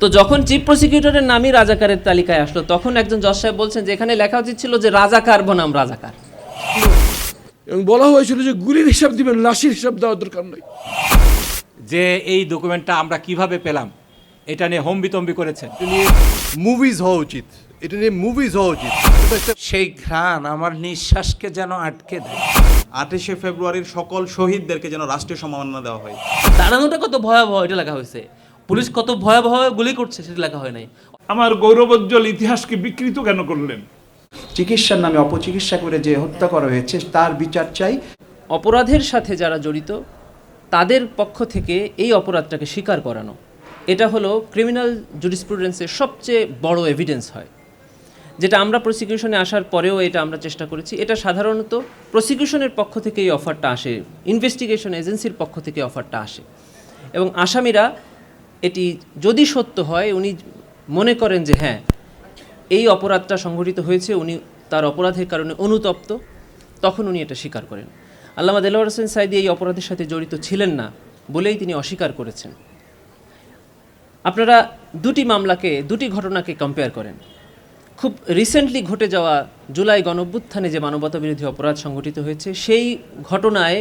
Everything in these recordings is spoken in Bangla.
তো যখন চিফ প্রসিকিউটরের নামই রাজাকারের তালিকায় আসলো, তখন একজন জজ সাহেব বলছেন যে এখানে লেখা উচিত ছিল যে রাজাকার বনাম রাজাকার, এবং বলা হয়েছিল যে গুলির হিসাব দিবেন, লাশের হিসাব দেওয়ার দরকার নেই। যে এই ডকুমেন্টটা আমরা কিভাবে পেলাম এটা নিয়ে হম্বিতম্বি করেছেন। এটা নিয়ে মুভিজ হওয়া উচিত, এটা নিয়ে মুভিজ হওয়া উচিত। সেই ঘ্রাণ আমার নিঃশ্বাসকে যেন আটকে দেয়। 28শে ফেব্রুয়ারির সকল শহীদদেরকে যেন রাষ্ট্রীয় সম্মাননা দেওয়া হয়। দাঁড়ানোটা কত ভয়াবহ এটা লেখা হয়েছে, পুলিশ কত ভয়াবহ গুলি করছে সেটা লেখা হয় নাই। আমার গৌরবোজ্জ্বল ইতিহাসকে বিকৃত কেন করলেন? চিকিৎসার নামে অপচিকিৎসা করে যে হত্যা করা হয়েছে তার বিচার চাই। অপরাধের সাথে যারা জড়িত তাদের পক্ষ থেকে এই অপরাধটাকে স্বীকার করানো, এটা হলো ক্রিমিনাল জুরিসপ্রুডেন্সের সবচেয়ে বড় এভিডেন্স হয়, যেটা আমরা প্রসিকিউশনে আসার পরেও এটা আমরা চেষ্টা করেছি। এটা সাধারণত প্রসিকিউশনের পক্ষ থেকে এই অফারটা আসে, ইনভেস্টিগেশন এজেন্সির পক্ষ থেকে অফারটা আসে, এবং আসামিরা এটি যদি সত্য হয়, উনি মনে করেন যে হ্যাঁ এই অপরাধটা সংঘটিত হয়েছে, উনি তার অপরাধের কারণে অনুতপ্ত, তখন উনি এটা স্বীকার করেন। আল্লামা দেলোয়ার হোসেন সাঈদী এই অপরাধের সাথে জড়িত ছিলেন না বলেই তিনি অস্বীকার করেছেন। আপনারা দুটি ঘটনাকে কম্পেয়ার করেন। খুব রিসেন্টলি ঘটে যাওয়া জুলাই গণঅভ্যুত্থানে যে মানবতাবিরোধী অপরাধ সংঘটিত হয়েছে, সেই ঘটনায়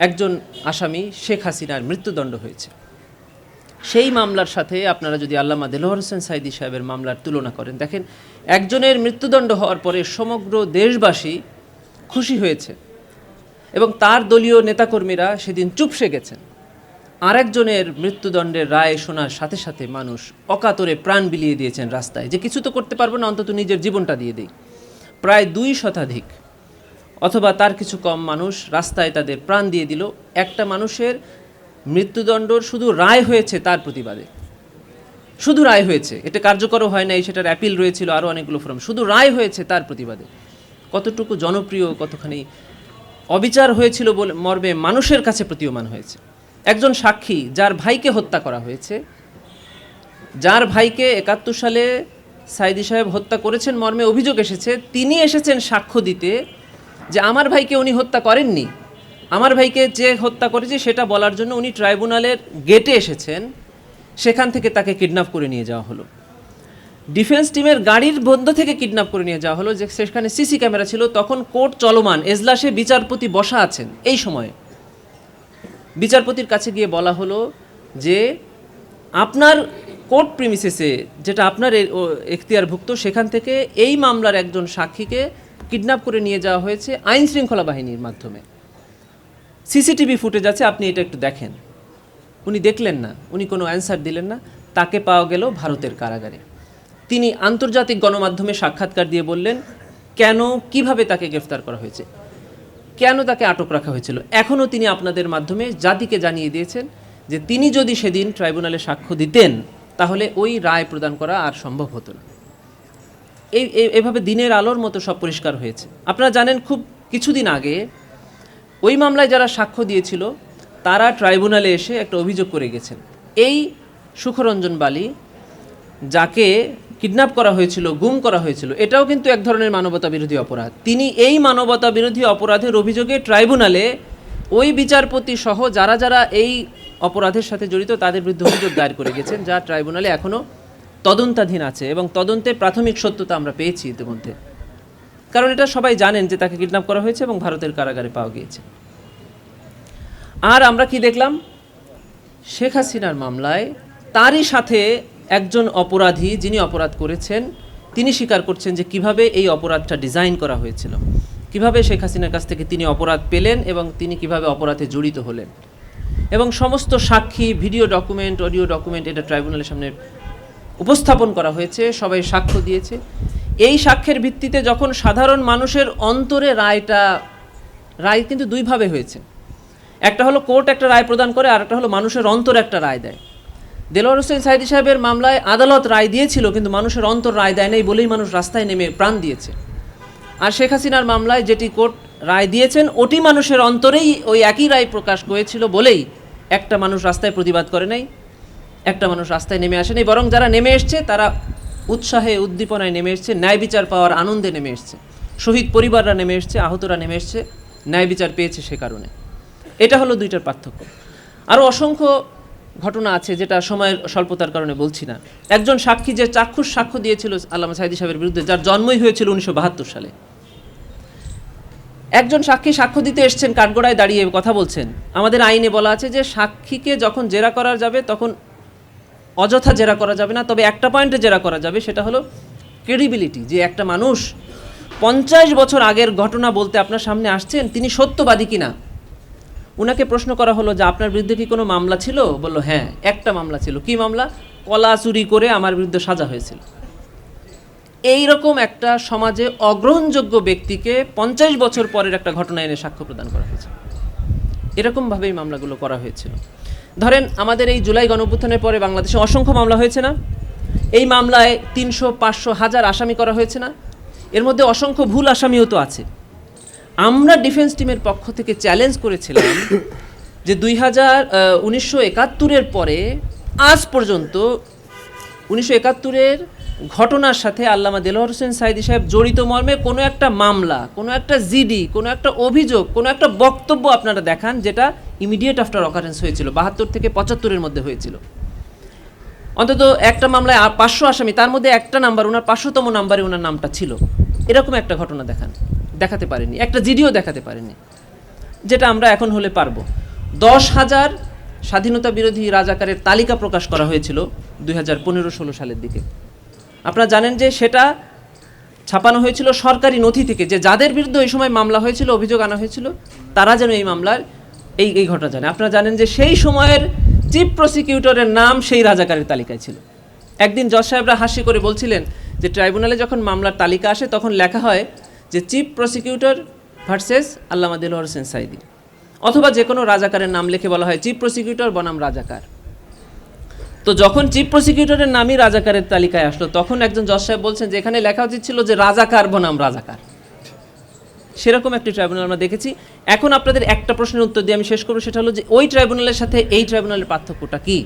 একজন আসামি শেখ হাসিনার মৃত্যুদণ্ড হয়েছে। সেই মামলার সাথে আপনারা যদি আল্লামা দেলোয়ার হোসেন সাঈদী সাহেবের মামলার তুলনা করেন, দেখেন একজনের মৃত্যুদণ্ড হওয়ার পরে সমগ্র দেশবাসী খুশি হয়েছে এবং তার দলীয় নেতাকর্মীরা সেদিন চুপসে গেছেন। আরেকজনের মৃত্যুদণ্ডের রায় শোনার সাথে সাথে মানুষ অকাতরে প্রাণ বিলিয়ে দিয়েছেন রাস্তায়, যে কিছু তো করতে পারবো না, অন্তত নিজের জীবনটা দিয়ে দিই। প্রায় 2 শতাধিক অথবা তার কিছু কম মানুষ রাস্তায় তাদের প্রাণ দিয়ে দিল একটা মানুষের মৃত্যুদণ্ডর শুধু রায় হয়েছে তার প্রতিবাদে। শুধু রায় হয়েছে, এটা কার্যকরও হয় নাই, সেটার অ্যাপিল রয়েছিল, আরও অনেকগুলো ফর্ম, শুধু রায় হয়েছে তার প্রতিবাদে। কতটুকু জনপ্রিয়, কতখানি অবিচার হয়েছিল বলে মর্মে মানুষের কাছে প্রতীয়মান হয়েছে। একজন সাক্ষী যার ভাইকে হত্যা করা হয়েছে, যার ভাইকে 71 সালে সাঈদী সাহেব হত্যা করেছেন মর্মে অভিযোগ এসেছে, তিনি এসেছেন সাক্ষ্য দিতে যে আমার ভাইকে উনি হত্যা করেননি, আমার ভাইকে যে হত্যা করেছে সেটা বলার জন্য উনি ট্রাইব্যুনালের গেটে এসেছেন। সেখান থেকে তাকে কিডন্যাপ করে নিয়ে যাওয়া হলো, ডিফেন্স টিমের গাড়ির মধ্য থেকে কিডন্যাপ করে নিয়ে যাওয়া হলো, যে সেখানে সিসি ক্যামেরা ছিল। তখন কোর্ট চলমান, এজলাসে বিচারপতি বসা আছেন। এই সময়ে বিচারপতির কাছে গিয়ে বলা হলো যে আপনার কোর্ট প্রিমিসেসে, যেটা আপনার এখতিয়ারভুক্ত, সেখান থেকে এই মামলার একজন সাক্ষীকে কিডন্যাপ করে নিয়ে যাওয়া হয়েছে আইন শৃঙ্খলা বাহিনীর মাধ্যমে। সিসিটিভি ফুটেজ আছে, আপনি এটা একটু দেখেন। উনি দেখলেন না, উনি কোনো অ্যান্সার দিলেন না। তাকে পাওয়া গেল ভারতের কারাগারে। তিনি আন্তর্জাতিক গণমাধ্যমে সাক্ষাৎকার দিয়ে বললেন কেন, কিভাবে তাকে গ্রেফতার করা হয়েছে, কেন তাকে আটক রাখা হয়েছিল। এখনও তিনি আপনাদের মাধ্যমে জাতিকে জানিয়ে দিয়েছেন যে তিনি যদি সেদিন ট্রাইব্যুনালে সাক্ষ্য দিতেন তাহলে ওই রায় প্রদান করা আর সম্ভব হতো না। এভাবে দিনের আলোর মতো সব পরিষ্কার হয়েছে। আপনারা জানেন খুব কিছুদিন আগে ওই মামলায় যারা সাক্ষ্য দিয়েছিল তারা ট্রাইব্যুনালে এসে একটা অভিযোগ করে গেছেন। এই সুখরঞ্জন বালি, যাকে কিডন্যাপ করা হয়েছিল, গুম করা হয়েছিল, এটাও কিন্তু এক ধরনের মানবতা বিরোধী অপরাধ। তিনি এই মানবতা বিরোধী অপরাধের অভিযোগে ট্রাইব্যুনালে ওই বিচারপতি সহ যারা যারা এই অপরাধের সাথে জড়িত তাদের বিরুদ্ধে অভিযোগ দায়ের করে গেছেন, যা ট্রাইব্যুনালে এখনও তদন্তাধীন আছে এবং তদন্তে প্রাথমিক সত্যতা আমরা পেয়েছি ইতিমধ্যে। কারণ এটা সবাই জানেন যে তাকে কিডন্যাপ করা হয়েছে এবং ভারতের কারাগারে পাওয়া গিয়েছে। আর আমরা কি দেখলাম, শেখ হাসিনার মামলায় তারই সাথে একজন অপরাধী, যিনি অপরাধ করেছেন, তিনি স্বীকার করছেন যে কিভাবে এই অপরাধটা ডিজাইন করা হয়েছিল, কিভাবে শেখ হাসিনার কাছ থেকে তিনি অপরাধ পেলেন এবং তিনি কিভাবে অপরাধে জড়িত হলেন। এবং সমস্ত সাক্ষী, ভিডিও ডকুমেন্ট, অডিও ডকুমেন্ট এটা ট্রাইব্যুনালের সামনে উপস্থাপন করা হয়েছে, সবাই সাক্ষ্য দিয়েছে। এই সাক্ষ্যের ভিত্তিতে যখন সাধারণ মানুষের অন্তরে রায় কিন্তু দুইভাবে হয়েছে। একটা হলো কোর্ট একটা রায় প্রদান করে, আর একটা হলো মানুষের অন্তরে একটা রায় দেয়। দেলোয়ার হোসেন সাঈদী সাহেবের মামলায় আদালত রায় দিয়েছিল, কিন্তু মানুষের অন্তর রায় দেয় নাই বলেই মানুষ রাস্তায় নেমে প্রাণ দিয়েছে। আর শেখ হাসিনার মামলায় যেটি কোর্ট রায় দিয়েছেন ওটি মানুষের অন্তরেই ওই একই রায় প্রকাশ হয়েছিল বলেই একটা মানুষ রাস্তায় প্রতিবাদ করে নাই, একটা মানুষ রাস্তায় নেমে আসেনি। বরং যারা নেমে এসছে তারা উৎসাহে, উদ্দীপনায় নেমে এসছে, ন্যায় বিচার পাওয়ার আনন্দে নেমে এসছে। শহীদ পরিবাররা নেমে এসছে, আহতরা নেমে এসছে, ন্যায় বিচার পেয়েছে সে কারণে। এটা হলো দুইটার পার্থক্য। আরও অসংখ্য ঘটনা আছে যেটা সময়ের স্বল্পতার কারণে বলছি না। একজন সাক্ষী যে চাক্ষুষ সাক্ষ্য দিয়েছিল আল্লামা সাঈদী সাহেবের বিরুদ্ধে, যার জন্মই হয়েছিল 1972 সালে, একজন সাক্ষী সাক্ষ্য দিতে এসছেন, কাঠগড়ায় দাঁড়িয়ে কথা বলছেন। আমাদের আইনে বলা আছে যে সাক্ষীকে যখন জেরা করা যাবে তখন অযথা জেরা করা যাবে না, তবে একটা পয়েন্টে জেরা করা যাবে, সেটা হলো ক্রেডিবিলিটি, যে একটা মানুষ 50 বছর আগের ঘটনা বলতে আপনার সামনে আসছেন, তিনি সত্যবাদী কিনা। উনাকে প্রশ্ন করা হলো যে আপনার বিরুদ্ধে কি কোনো মামলা ছিল? বলল হ্যাঁ, একটা মামলা ছিল। কি মামলা? কলা চুরি করে আমার বিরুদ্ধে সাজা হয়েছিল। এইরকম একটা সমাজে অগ্রহণযোগ্য ব্যক্তিকে 50 বছর পরের একটা ঘটনা এনে সাক্ষ্য প্রদান করা হয়েছে। এরকমভাবেই মামলাগুলো করা হয়েছিল। ধরেন আমাদের এই জুলাই গণঅভ্যুত্থানের পরে বাংলাদেশে অসংখ্য মামলা হয়েছে না? এই মামলায় 300, 500, 1000 আসামি করা হয়েছে না? এর মধ্যে অসংখ্য ভুল আসামিও তো আছে। আমরা ডিফেন্স টিমের পক্ষ থেকে চ্যালেঞ্জ করেছিলাম যে 1971-এর পরে আজ পর্যন্ত 1971-এর ঘটনার সাথে আল্লামা দেলোয়ার হোসেন সাঈদী সাহেব জড়িত মর্মে কোনো একটা মামলা, কোনো একটা জিডি, কোনো একটা অভিযোগ, কোনো একটা বক্তব্য আপনারা দেখান যেটা ইমিডিয়েট আফটার অকারেন্স হয়েছিল, 72 থেকে 75-এর মধ্যে হয়েছিল। অন্তত একটা মামলায় 500 আসামি, তার মধ্যে একটা নাম্বার, ওনার 500তম নাম্বারে ওনার নামটা ছিল, এরকম একটা ঘটনা দেখাতে পারেনি, একটা জিডিও দেখাতে পারেনি, যেটা আমরা এখন হলে পারবো। 10,000 স্বাধীনতা বিরোধী রাজাকারের তালিকা প্রকাশ করা হয়েছিল 2015-16 সালের দিকে। আপনারা জানেন যে সেটা ছাপানো হয়েছিল সরকারি নথি থেকে, যে যাদের বিরুদ্ধে ওই সময় মামলা হয়েছিল, অভিযোগ আনা হয়েছিল, তারা যেন এই মামলার এই ঘটনা জানে। আপনারা জানেন যে সেই সময়ের চিফ প্রসিকিউটরের নাম সেই রাজাকারের তালিকায় ছিল। একদিন জজ সাহেবরা হাসি করে বলছিলেন যে ট্রাইব্যুনালে যখন মামলার তালিকা আসে তখন লেখা হয় যে চিফ প্রসিকিউটর ভার্সেস আল্লামা দেলোয়ার হোসেন সাঈদী, অথবা যে কোনো রাজাকারের নাম লিখে বলা হয় চিফ প্রসিকিউটর বনাম রাজাকার। তো যখন চিফ প্রসিকিউটরের নামই রাজাকারের তালিকায় আসলো, তখন একজন জজ সাহেব বলছেন যে এখানে লেখা উচিত ছিল যে রাজাকার বনাম রাজাকার। সেরকম একটি ট্রাইব্যুনাল আমরা দেখেছি। এখন আপনাদের একটা প্রশ্নের উত্তর দিয়ে আমি শেষ করবো, সেটা হলো যে ওই ট্রাইব্যুনালের সাথে এই ট্রাইব্যুনালের পার্থক্যটা কি?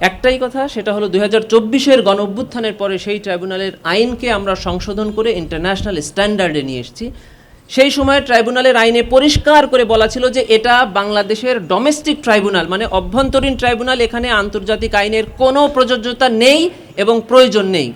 একটাই কথা, সেটা হলো 2024-এর গণঅভ্যুত্থানের পরে সেই ট্রাইব্যুনালের আইনকে আমরা সংশোধন করে ইন্টারন্যাশনাল স্ট্যান্ডার্ডে নিয়ে এসেছি। সেই সময় ট্রাইব্যুনালের আইনে পরিষ্কার করে বলা ছিল যে এটা বাংলাদেশের ডোমেস্টিক ট্রাইব্যুনাল, মানে অভ্যন্তরীণ ট্রাইব্যুনাল, এখানে আন্তর্জাতিক আইনের কোনো প্রযোজ্যতা নেই এবং প্রয়োজন নেই।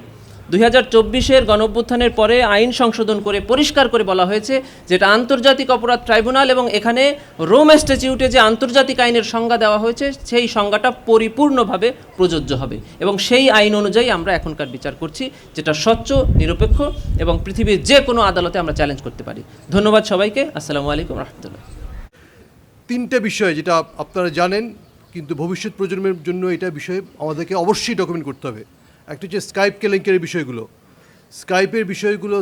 2024-এর গণঅভ্যুত্থানের পরে আইন সংশোধন করে পরিষ্কার করে বলা হয়েছে যেটা আন্তর্জাতিক অপরাধ ট্রাইব্যুনাল, এবং এখানে রোম স্ট্যাটিউটে যে আন্তর্জাতিক আইনের সংজ্ঞা দেওয়া হয়েছে সেই সংজ্ঞাটা পরিপূর্ণভাবে প্রযোজ্য হবে, এবং সেই আইন অনুযায়ী আমরা এখনকার বিচার করছি, যেটা স্বচ্ছ, নিরপেক্ষ এবং পৃথিবীর যে কোনো আদালতে আমরা চ্যালেঞ্জ করতে পারি। ধন্যবাদ সবাইকে। আসসালামু আলাইকুম রহমতুল্লাহ। 3টে বিষয় যেটা আপনারা জানেন, কিন্তু ভবিষ্যৎ প্রজন্মের জন্য এটা বিষয়ে আমাদেরকে অবশ্যই ডকুমেন্ট করতে হবে। একটা হচ্ছে স্কাইপ কেলেঙ্কারির বিষয়গুলো,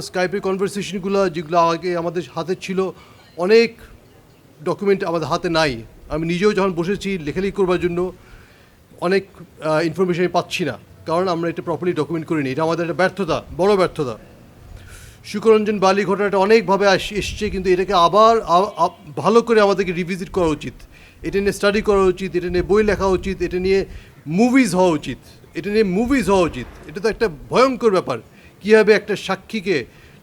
স্কাইপের কনভারসেশনগুলো, যেগুলো আগে আমাদের হাতে ছিল, অনেক ডকুমেন্ট আমাদের হাতে নাই। আমি নিজেও যখন বসেছি লেখালেখি করবার জন্য অনেক ইনফরমেশন পাচ্ছি না, কারণ আমরা এটা প্রপারলি ডকুমেন্ট করিনি। এটা আমাদের একটা ব্যর্থতা, বড় ব্যর্থতা। শুকরঞ্জন বালি ঘটনাটা অনেকভাবে এসছে, কিন্তু এটাকে আবার ভালো করে আমাদেরকে রিভিজিট করা উচিত, এটা নিয়ে স্টাডি করা উচিত, এটা নিয়ে বই লেখা উচিত, এটা নিয়ে মুভিজ হওয়া উচিত। এটা তো একটা ভয়ঙ্কর ব্যাপার। কীভাবে একটা সাক্ষীকে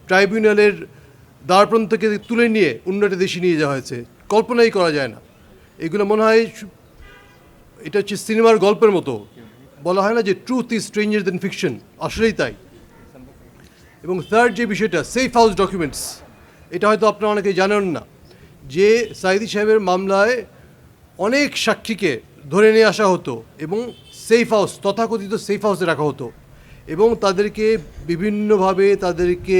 ট্রাইব্যুনালের দ্বারপ্রান্ত থেকে তুলে নিয়ে অন্য একটা দেশে নিয়ে যাওয়া হয়েছে, কল্পনাই করা যায় না। এগুলো মনে হয় এটা হচ্ছে সিনেমার গল্পের মতো। বলা হয় না যে truth is stranger then fiction, আসলেই তাই। এবং থার্ড যে বিষয়টা, সেফ হাউস ডকুমেন্টস, এটা হয়তো আপনারা অনেকেই জানেন না যে সাঈদী সাহেবের মামলায় অনেক সাক্ষীকে ধরে নিয়ে আসা হতো এবং সেফ হাউস, তথাকথিত সেফ হাউসে রাখা হতো, এবং তাদেরকে বিভিন্নভাবে তাদেরকে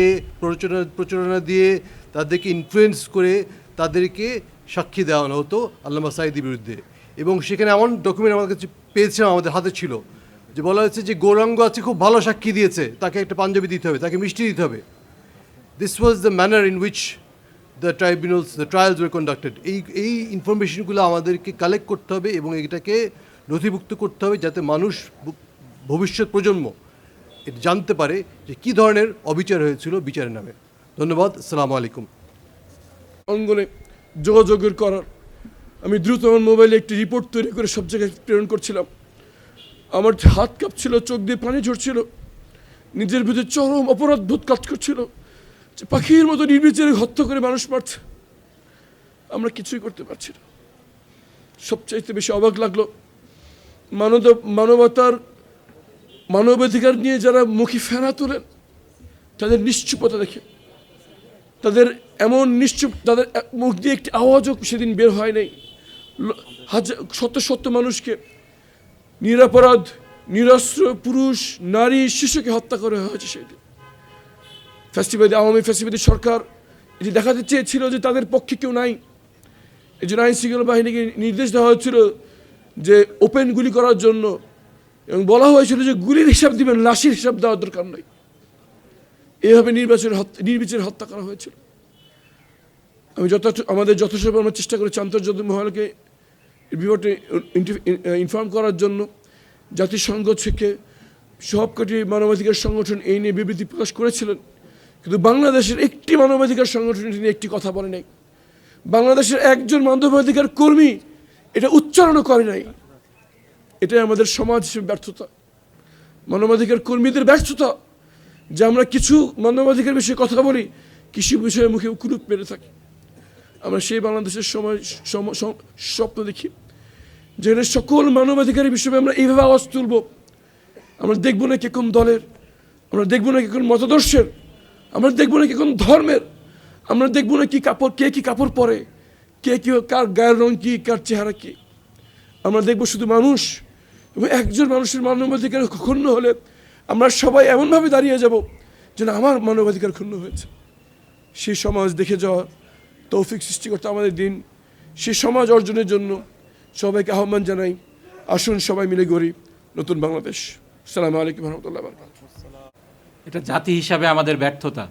প্রচারণা দিয়ে, তাদেরকে ইনফ্লুয়েন্স করে তাদেরকে সাক্ষী দেওয়ানো হতো আল্লামা সাঈদীর বিরুদ্ধে। এবং সেখানে এমন ডকুমেন্ট আমাদের কাছে পেয়েছিলাম, আমাদের হাতে ছিল, যে বলা হয়েছে যে গৌরাঙ্গ আছে, খুব ভালো সাক্ষী দিয়েছে, তাকে একটা পাঞ্জাবি দিতে হবে, তাকে মিষ্টি দিতে হবে। This was the manner in which the trials were conducted. এই ইনফরমেশনগুলো আমাদেরকে কালেক্ট করতে হবে এবং এটাকে নথিভুক্ত করতে হবে, যাতে মানুষ, ভবিষ্যৎ প্রজন্ম এটা জানতে পারে যে কী ধরনের অবিচার হয়েছিল বিচারের নামে। ধন্যবাদ। আসসালামু আলাইকুম। অঙ্গনে যোগাযোগের করার আমি দ্রুত আমার মোবাইলে একটি রিপোর্ট তৈরি করে সব জায়গায় প্রেরণ করছিলাম। আমার হাত কাঁপছিল, চোখ দিয়ে পানি ঝরছিল, নিজের ভিতরে চরম অপরাধবোধ কাজ করছিল যে পাখির মতো নির্বিচারে হত্যা করে মানুষ মারছে, আমরা কিছুই করতে পারছি না। সবচাইতে বেশি অবাক লাগলো মানবাধিকার নিয়ে যারা মুখে ফেনা তোলেন, তাদের নিশ্চুপতা দেখে, তাদের এমন নিশ্চুপ, তাদের মুখ দিয়ে একটি আওয়াজও সেদিন বের হয় নাই। শত শত মানুষকে, নিরাপরাধ নিরস্ত্র পুরুষ নারী শিশুকে হত্যা করা হয়েছে সেদিন। আওয়ামী ফ্যাসিবাদী সরকার এটি দেখাতে চেয়েছিল যে তাদের পক্ষে কেউ নাই। এই জন্য আইন শৃঙ্খলা বাহিনীকে নির্দেশ দেওয়া হয়েছিল যে ওপেন গুলি করার জন্য, এবং বলা হয়েছিল যে গুলির হিসাব দিবেন, লাশের হিসাব দেওয়ার দরকার নয়। এইভাবে নির্বিচারে হত্যা করা হয়েছিল। আমি আমাদের যথেষ্ট আমরা চেষ্টা করেছি আন্তর্জাতিক মহলকে বিপদে ইনফর্ম করার জন্য। জাতিসংঘ থেকে সবকটি মানবাধিকার সংগঠন এই নিয়ে বিবৃতি প্রকাশ করেছিলেন, কিন্তু বাংলাদেশের একটি মানবাধিকার সংগঠন নিয়ে একটি কথা বলে নাই। বাংলাদেশের একজন মানবাধিকার কর্মী এটা উচ্চারণও করে নাই। এটাই আমাদের সমাজ হিসেবে ব্যর্থতা, মানবাধিকার কর্মীদের ব্যর্থতা, যে আমরা কিছু মানবাধিকার বিষয়ে কথা বলি, কিছু বিষয়ে মুখে কুলুপ মেরে থাকি। আমরা সেই বাংলাদেশের স্বপ্ন দেখি যেখানে সকল মানবাধিকারের বিষয়ে আমরা এইভাবে আওয়াজ তুলব। আমরা দেখবো না কে কোন দলের, আমরা দেখবো না কে কোন মতাদর্শের, আমরা দেখবো না কে কোন ধর্মের, আমরা দেখবো না কে কি কাপড় পরে, কে কার গায়ের রং কি, কার চেহারা কি। আমরা দেখবো শুধু মানুষ, এবং একজন মানুষের মানবাধিকার ক্ষুণ্ণ হলে আমরা সবাই এমনভাবে দাঁড়িয়ে যাব যেন আমার মানবাধিকার ক্ষুণ্ণ হয়েছে। সেই সমাজ দেখে যাওয়া তৌফিক সৃষ্টি করতে আমাদের দিন। সেই সমাজ অর্জনের জন্য সবাইকে আহ্বান জানাই, আসুন সবাই মিলে গড়ি নতুন বাংলাদেশ। আসসালামু আলাইকুম ওয়া রাহমাতুল্লাহি ওয়া বারাকাতুহু। এটা জাতি হিসাবে আমাদের ব্যর্থতা।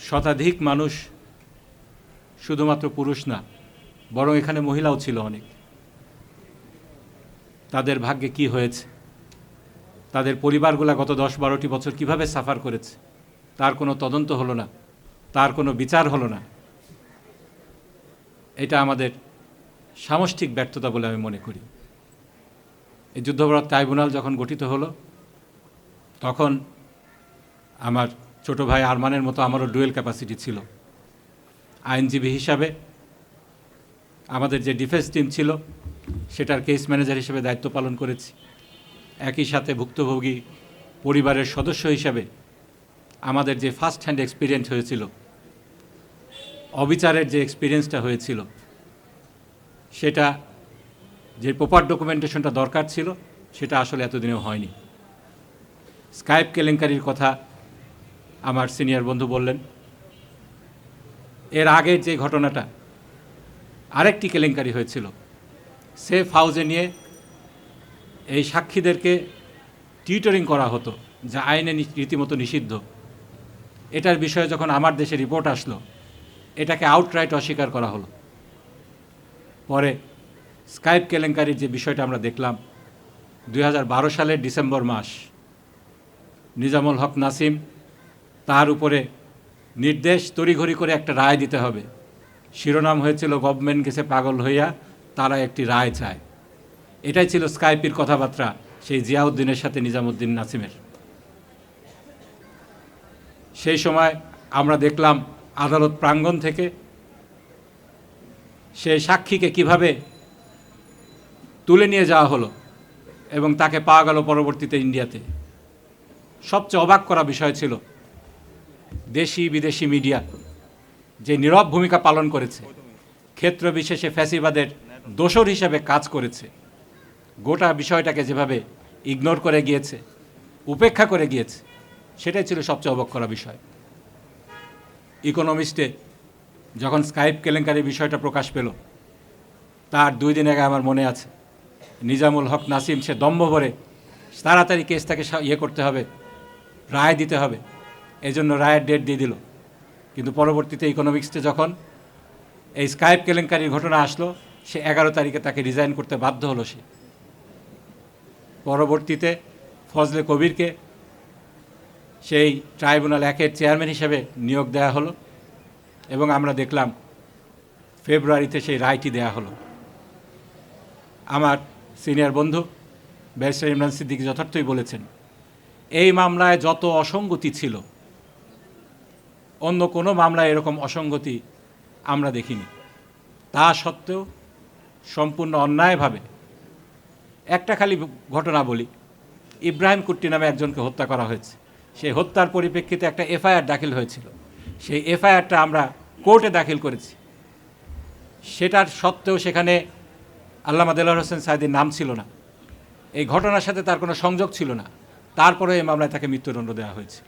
শতাধিক মানুষ, শুধুমাত্র পুরুষ না, বরং এখানে মহিলাও ছিল অনেক। তাদের ভাগ্যে কি হয়েছে, তাদের পরিবারগুলা গত 10-12টি বছর কিভাবে সাফার করেছে, তার কোনো তদন্ত হলো না, তার কোনো বিচার হলো না। এটা আমাদের সামষ্টিক ব্যর্থতা বলে আমি মনে করি। এই যুদ্ধাপরাধ ট্রাইব্যুনাল যখন গঠিত হলো, তখন আমার ছোট ভাই আরমানের মতো আমারও ডুয়েল ক্যাপাসিটি ছিল। আইনজীবী হিসাবে আমাদের যে ডিফেন্স টিম ছিল সেটার কেস ম্যানেজার হিসেবে দায়িত্ব পালন করেছি। একই সাথে ভুক্তভোগী পরিবারের সদস্য হিসাবে আমাদের যে ফার্স্ট হ্যান্ড এক্সপিরিয়েন্স হয়েছিল, অবিচারের যে এক্সপিরিয়েন্সটা হয়েছিল, সেটা যে প্রপার ডকুমেন্টেশনটা দরকার ছিল সেটা আসলে এতদিনেও হয়নি। স্কাইপ কেলেঙ্কারির কথা আমার সিনিয়র বন্ধু বললেন। এর আগের যে ঘটনাটা, আরেকটি কেলেঙ্কারি হয়েছিল, সেফ হাউসে নিয়ে এই সাক্ষীদেরকে টিউটরিং করা হতো, যা আইনে রীতিমতো নিষিদ্ধ। এটার বিষয়ে যখন আমার দেশে রিপোর্ট আসলো, এটাকে আউটরাইট অস্বীকার করা হলো। পরে স্কাইপ কেলেঙ্কারির যে বিষয়টা আমরা দেখলাম, 2012 সালের ডিসেম্বর মাস, নিজামুল হক নাসিম, তার উপরে নির্দেশ তড়িঘড়ি করে একটা রায় দিতে হবে। শিরোনাম হয়েছিল গভর্নমেন্ট গেছে পাগল হইয়া, তারা একটি রায় চায়। এটাই ছিল স্কাইপের কথাবার্তা সেই জিয়াউদ্দিনের সাথে নিজামুদ্দিন নাসিমের। সেই সময় আমরা দেখলাম আদালত প্রাঙ্গণ থেকে সেই সাক্ষীকে কিভাবে তুলে নিয়ে যাওয়া হলো এবং তাকে পাওয়া গেল পরবর্তীতে ইন্ডিয়াতে। সবচেয়ে অবাক করা বিষয় ছিল দেশি বিদেশি মিডিয়া যে নীরব ভূমিকা পালন করেছে, ক্ষেত্র বিশেষে ফ্যাসিবাদের দোসর হিসাবে কাজ করেছে, গোটা বিষয়টাকে যেভাবে ইগনোর করে গিয়েছে, উপেক্ষা করে গিয়েছে, সেটাই ছিল সবচেয়ে অবাক করা বিষয়। ইকোনমিস্টে যখন স্কাইপ কেলেঙ্কারির বিষয়টা প্রকাশ পেল, তার 2 দিন আগে আমার মনে আছে নিজামুল হক নাসিম সে দম্ভ ভরে তাড়াতাড়ি কেসটাকে করতে হবে, রায় দিতে হবে, এজন্য রায়ের ডেট দিয়ে দিল। কিন্তু পরবর্তীতে ইকোনমিক্সে যখন এই স্কাইপ কেলেঙ্কারির ঘটনা আসলো, সে 11 তারিখে তাকে রিজাইন করতে বাধ্য হলো সে। পরবর্তীতে ফজলে কবিরকে সেই ট্রাইব্যুনাল 1-এর চেয়ারম্যান হিসেবে নিয়োগ দেওয়া হলো এবং আমরা দেখলাম ফেব্রুয়ারিতে সেই রায়টি দেওয়া হলো। আমার সিনিয়র বন্ধু ব্যারিস্টার ইমরান সিদ্দিকী যথার্থই বলেছেন, এই মামলায় যত অসঙ্গতি ছিল, অন্য কোনো মামলায় এরকম অসঙ্গতি আমরা দেখিনি। তা সত্ত্বেও সম্পূর্ণ অন্যায়ভাবে একটা খালি ঘটনা বলি, ইব্রাহিম কুট্টি নামে একজনকে হত্যা করা হয়েছে। সেই হত্যার পরিপ্রেক্ষিতে একটা এফআইআর দাখিল হয়েছিল। সেই এফআইআরটা আমরা কোর্টে দাখিল করেছি। সেটার সত্ত্বেও সেখানে আল্লামা দেলোয়ার হোসেন সাঈদীর নাম ছিল না, এই ঘটনার সাথে তার কোনো সংযোগ ছিল না। তারপরে এই মামলায় তাকে মৃত্যুদণ্ড দেওয়া হয়েছে।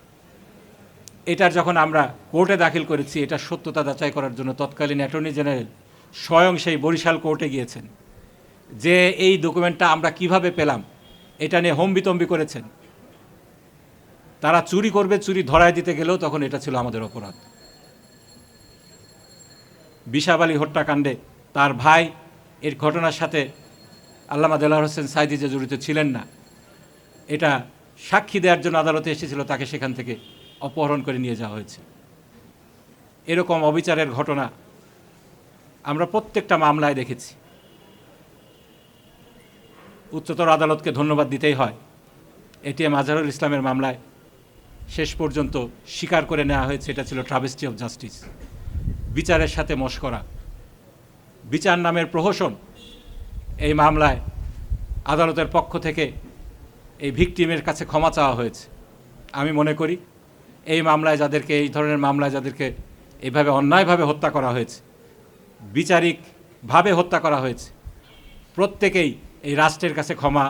এটার যখন আমরা কোর্টে দাখিল করেছি, এটা সত্যতা যাচাই করার জন্য তৎকালীন অ্যাটর্নি জেনারেল স্বয়ং সেই বরিশাল কোর্টে গিয়েছেন, যে এই ডকুমেন্টটা আমরা কিভাবে পেলাম এটা নিয়ে হম্বিতম্বি করেছেন। তারা চুরি করবে, চুরি ধরায় দিতে গেলেও তখন এটা ছিল আমাদের অপরাধ। বিশাব আলী হত্যাকাণ্ডে তার ভাই এর ঘটনার সাথে আল্লামা দেলোয়ার হোসেন সাঈদী যে জড়িত ছিলেন না, এটা সাক্ষী দেওয়ার জন্য আদালতে এসেছিল, তাকে সেখান থেকে অপহরণ করে নিয়ে যাওয়া হয়েছে। এরকম অবিচারের ঘটনা আমরা প্রত্যেকটা মামলায় দেখেছি। উচ্চতর আদালতকে ধন্যবাদ দিতেই হয়। এটিএম আজহারুল ইসলামের মামলায় শেষ পর্যন্ত স্বীকার করে নেওয়া হয়েছে এটা ছিল ট্রাভেস্টি অফ জাস্টিস, বিচারের সাথে মশকরা, বিচার নামের প্রহসন। এই মামলায় আদালতের পক্ষ থেকে এই ভিকটিমের কাছে ক্ষমা চাওয়া হয়েছে। আমি মনে করি এই মামলায় যাদেরকে, এই ধরনের মামলায় যাদেরকে এইভাবে অন্যায়ভাবে হত্যা করা হয়েছে, বিচারিকভাবে হত্যা করা হয়েছে, প্রত্যেকেই এই রাষ্ট্রের কাছে ক্ষমা,